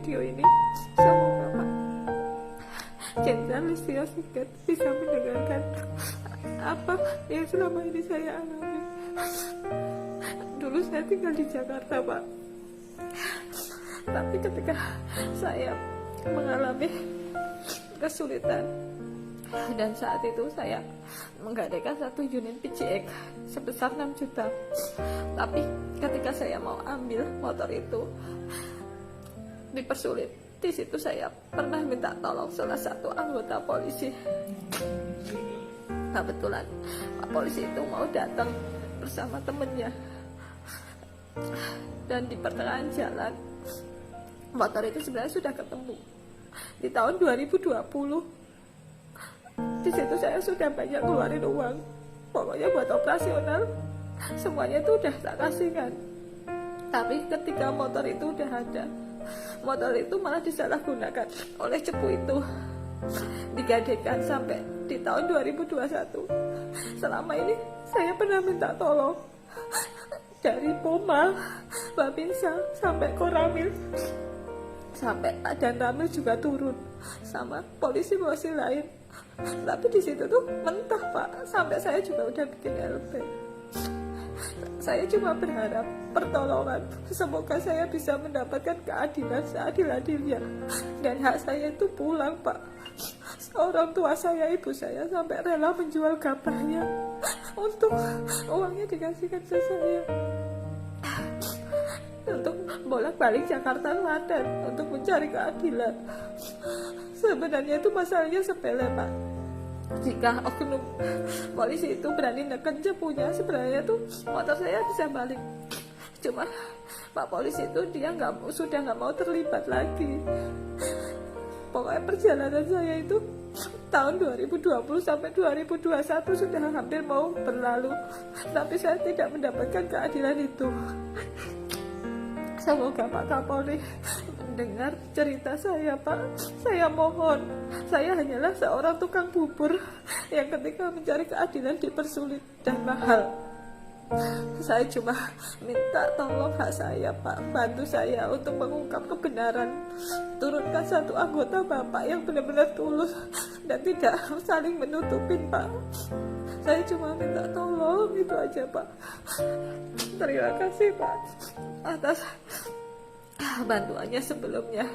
video ini. Semoga Pak Jenderal Listio Sigit bisa mendengarkan apa yang selama ini saya alami. Dulu saya tinggal di Jakarta, Pak. Tapi ketika saya mengalami kesulitan dan saat itu saya menggadaikan satu unit PCX sebesar 6 juta. Tapi ketika saya mau ambil motor itu dipersulit. Di situ saya pernah minta tolong salah satu anggota polisi. Kebetulan Pak polisi itu mau datang bersama temennya. Dan di pertengahan jalan motor itu sebenarnya sudah ketemu di tahun 2020. Di situ saya sudah banyak keluarin uang, pokoknya buat operasional semuanya itu udah tak kasihkan. Tapi ketika motor itu udah ada, motor itu malah disalahgunakan oleh cepu itu, digadekan sampai di tahun 2021. Selama ini saya pernah minta tolong dari Poma, Babinsa sampai Koramil, sampai dan Ramil juga turun sama polisi lain. Tapi di situ tuh mentah, Pak. Sampai saya juga udah bikin LP. Saya cuma berharap pertolongan. Semoga saya bisa mendapatkan keadilan seadil-adilnya dan hak saya itu pulang, Pak. Orang tua saya, ibu saya sampai rela menjual gabahnya untuk uangnya dikasihkan ke saya untuk bolak-balik Jakarta Klaten untuk mencari keadilan. Sebenarnya itu masalahnya sepele, Pak. Jika oknum polisi itu berani neken cepunya, sebenarnya tuh motor saya bisa balik. Cuma Pak polisi itu dia sudah nggak mau terlibat lagi. Pokoknya perjalanan saya itu tahun 2020 sampai 2021 sudah hampir mau berlalu, tapi saya tidak mendapatkan keadilan itu. Semoga Pak Kapolri mendengar cerita saya, Pak. Saya mohon, saya hanyalah seorang tukang bubur yang ketika mencari keadilan dipersulit dan mahal. Saya cuma minta tolong hak saya, Pak. Bantu saya untuk mengungkap kebenaran. Turunkan satu anggota Bapak yang benar-benar tulus dan tidak saling menutupin, Pak. Saya cuma minta tolong, itu aja, Pak. Terima kasih, Pak, atas bantuannya sebelumnya.